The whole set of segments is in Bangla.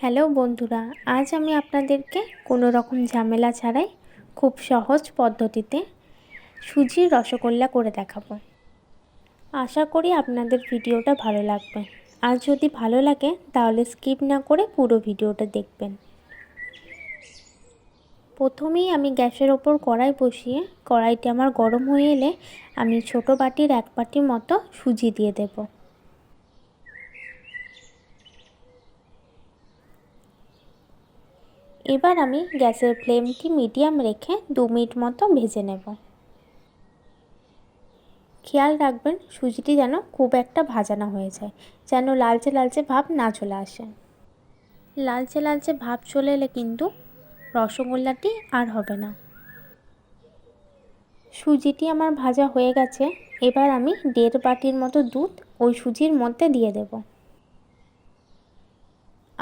হ্যালো বন্ধুরা, আজ আমি আপনাদেরকে কোনো রকম ঝামেলা ছাড়াই খুব সহজ পদ্ধতিতে সুজির রসগোল্লা করে দেখাবো। আশা করি আপনাদের ভিডিওটা ভালো লাগবে। আর যদি ভালো লাগে তাহলে স্কিপ না করে পুরো ভিডিওটা দেখবেন। প্রথমেই আমি গ্যাসের ওপর কড়াই বসিয়ে কড়াইটি আমার গরম হয়ে এলে আমি ছোটো বাটির 1 বাটির মতো সুজি দিয়ে দেব। এবার আমি গ্যাসের ফ্লেমটি মিডিয়াম রেখে 2 মিনিট মতো ভেজে নেব। খেয়াল রাখবেন সুজিটি যেন খুব একটা ভাজা না হয়ে যায়, যেন লালচে লালচে ভাব না চলে আসে। লালচে লালচে ভাব চলে এলে কিন্তু রসগোল্লাটি আর হবে না। সুজিটি আমার ভাজা হয়ে গেছে। এবার আমি 1.5 বাটির মতো দুধ ওই সুজির মধ্যে দিয়ে দেব।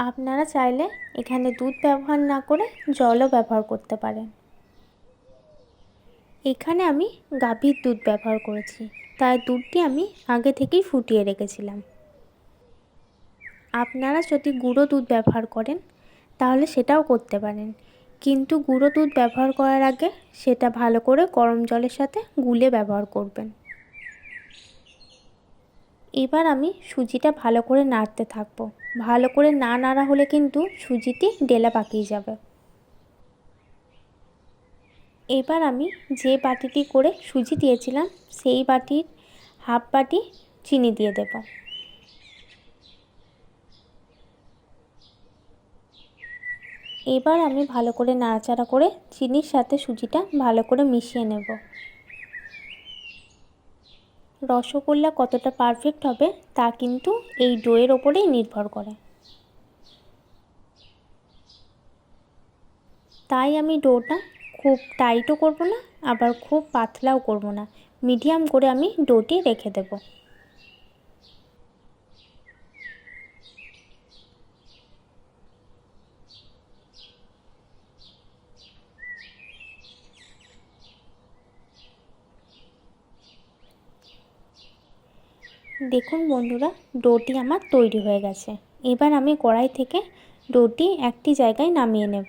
আপনারা চাইলে এখানে দুধ ব্যবহার না করে জলও ব্যবহার করতে পারেন। এখানে আমি গাভীর দুধ ব্যবহার করেছি, তাই দুধটি আমি আগে থেকেই ফুটিয়ে রেখেছিলাম। আপনারা যদি গুঁড়ো দুধ ব্যবহার করেন তাহলে সেটাও করতে পারেন, কিন্তু গুঁড়ো দুধ ব্যবহার করার আগে সেটা ভালো করে গরম জলের সাথে গুলে ব্যবহার করবেন। এবার আমি সুজিটা ভালো করে নাড়তে থাকবো। ভালো করে না নাড়া হলে কিন্তু সুজিটি ডেলা পাকিয়ে যাবে। এবার আমি যে বাটিটি করে সুজি দিয়েছিলাম সেই বাটির হাফ বাটি চিনি দিয়ে দেব। এবার আমি ভালো করে নাড়াচাড়া করে চিনির সাথে সুজিটা ভালো করে মিশিয়ে নেব। রসগোল্লা কতটা পারফেক্ট হবে তা কিন্তু এই ডোয়ের ওপরেই নির্ভর করে। তাই আমি ডোটা খুব টাইটও করব না, আবার খুব পাতলাও করব না, মিডিয়াম করে আমি ডোটি রেখে দেব। দেখুন বন্ধুরা, ডোটি আমার তৈরি হয়ে গেছে। এবার আমি কড়াই থেকে ডোটি একটি জায়গায় নামিয়ে নেব।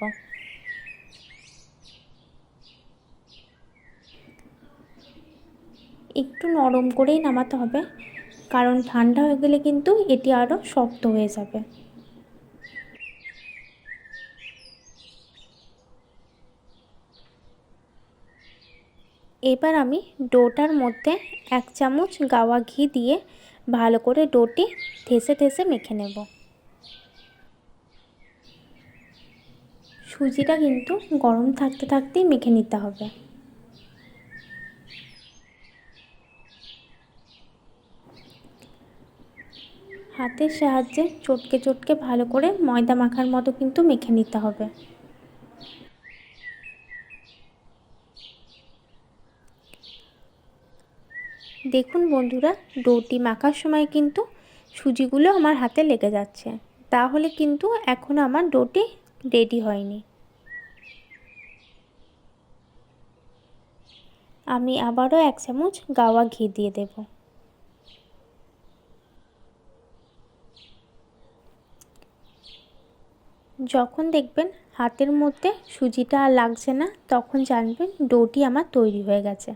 একটু নরম করেই নামাতে হবে, কারণ ঠান্ডা হয়ে গেলে কিন্তু এটি আরও শক্ত হয়ে যাবে। এবার আমি ডোটার মধ্যে 1 চামচ গাওয়া ঘি দিয়ে ভালো করে ডোটি ঠেসে ঠেসে মেখে নেব। সুজিটা কিন্তু গরম থাকতে থাকতেই মেখে নিতে হবে। হাতের সাহায্যে চটকে চটকে ভালো করে ময়দা মাখার মতো কিন্তু মেখে নিতে হবে। দেখুন বন্ধুরা, ডোটি মাখার সময় কিন্তু সুজিগুলো আমার হাতে লেগে যাচ্ছে, তাহলে কিন্তু এখনও আমার ডোটি রেডি হয়নি। আমি আবারও 1 চামচ গাওয়া ঘি দিয়ে দেব। যখন দেখবেন হাতের মধ্যে সুজিটা আর লাগছে না, তখন জানবেন ডোটি আমার তৈরি হয়ে গেছে।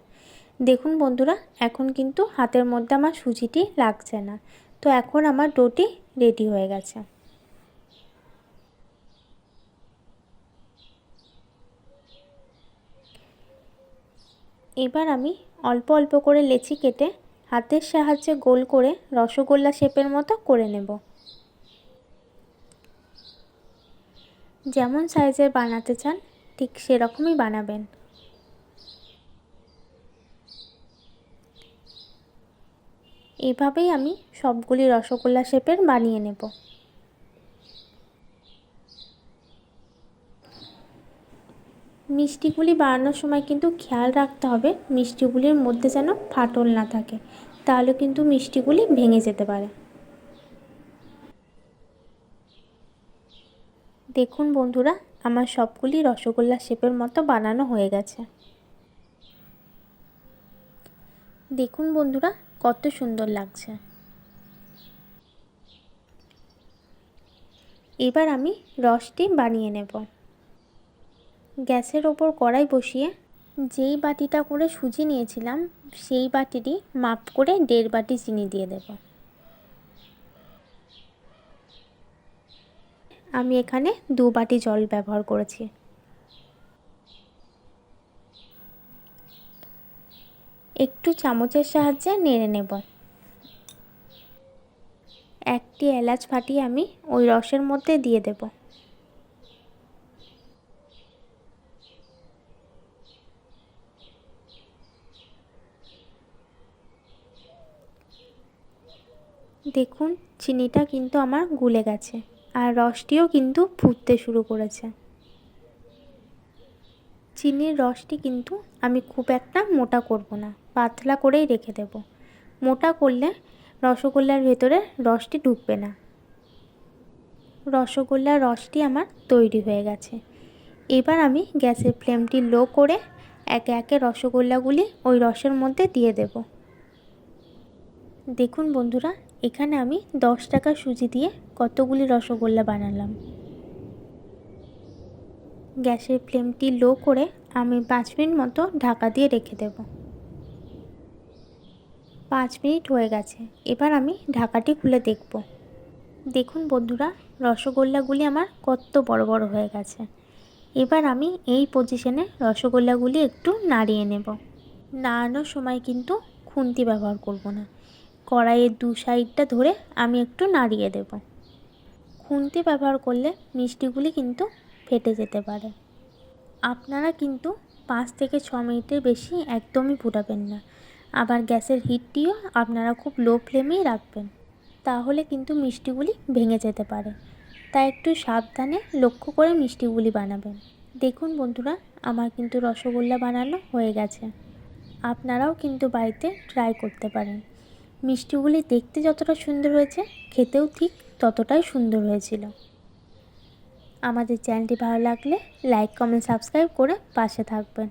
দেখুন বন্ধুরা, এখন কিন্তু হাতের মধ্যে আমার সুজিটি লাগছে না, তো এখন আমার ডোটি রেডি হয়ে গেছে। এবার আমি অল্প অল্প করে লেচি কেটে হাতের সাহায্যে গোল করে রসগোল্লা শেপের মতো করে নেব। যেমন সাইজের বানাতে চান ঠিক সেরকমই বানাবেন। এভাবেই আমি সবগুলি রসগোল্লা শেপের বানিয়ে নেব। মিষ্টিগুলি বানানোর সময় কিন্তু খেয়াল রাখতে হবে মিষ্টিগুলির মধ্যে যেন ফাটল না থাকে, তাহলে কিন্তু মিষ্টিগুলি ভেঙে যেতে পারে। দেখুন বন্ধুরা, আমার সবগুলি রসগোল্লা শেপের মতো বানানো হয়ে গেছে। দেখুন বন্ধুরা, কত সুন্দর লাগছে। এবার আমি রসটি বানিয়ে নেব। গ্যাসের ওপর কড়াই বসিয়ে যেই বাটিটা করে সুজি নিয়েছিলাম সেই বাটিরই মাপ করে 1.5 বাটি চিনি দিয়ে দেব। আমি এখানে 2 বাটি জল ব্যবহার করেছি। একটু চামচের সাহায্যে নেড়ে নেব। একটি এলাচ ফাটিয়ে আমি ওই রসের মধ্যে দিয়ে দেব। দেখুন চিনিটা কিন্তু আমার গুলে গেছে আর রসটিও কিন্তু ফুটতে শুরু করেছে। চিনির রসটি কিন্তু আমি খুব একটা মোটা করব না, পাতলা করেই রেখে দেব। মোটা করলে রসগোল্লার ভেতরে রসটি ঢুকবে না। রসগোল্লার রসটি আমার তৈরি হয়ে গেছে। এবার আমি গ্যাসের ফ্লেমটি লো করে একে একে রসগোল্লাগুলি ওই রসের মধ্যে দিয়ে দেব। দেখুন বন্ধুরা, এখানে আমি 10 টাকা সুজি দিয়ে কতগুলি রসগোল্লা বানালাম। গ্যাসের ফ্লেমটি লো করে আমি 5 মিনিট মতো ঢাকা দিয়ে রেখে দেব। 5 মিনিট হয়ে গেছে। এবার আমি ঢাকাটি খুলে দেখব। দেখুন বন্ধুরা, রসগোল্লাগুলি আমার কত বড় বড় হয়ে গেছে। এবার আমি এই পজিশনে রসগোল্লাগুলি একটু নাড়িয়ে নেব। নাড়ানোর সময় কিন্তু খুন্তি ব্যবহার করব না, কড়াইয়ের 2 সাইডটা ধরে আমি একটু নাড়িয়ে দেব। খুন্তি ব্যবহার করলে মিষ্টিগুলি কিন্তু ফেটে যেতে পারে। আপনারা কিন্তু 5 থেকে 6 মিনিটের বেশি একদমই ফুটাবেন না। আবার গ্যাসের হিটটিও আপনারা খুব লো ফ্লেমেই রাখবেন, তাহলে কিন্তু মিষ্টিগুলি ভেঙে যেতে পারে। তাই একটু সাবধানে লক্ষ্য করে মিষ্টিগুলি বানাবেন। দেখুন বন্ধুরা, আমার কিন্তু রসগোল্লা বানানো হয়ে গেছে। আপনারাও কিন্তু বাড়িতে ট্রাই করতে পারেন। মিষ্টিগুলি দেখতে যতটা সুন্দর হয়েছে, খেতেও ঠিক ততটাই সুন্দর হয়েছিল। আমাদের চ্যানেলটি ভালো লাগলে লাইক, কমেন্ট, সাবস্ক্রাইব করে পাশে থাকবেন।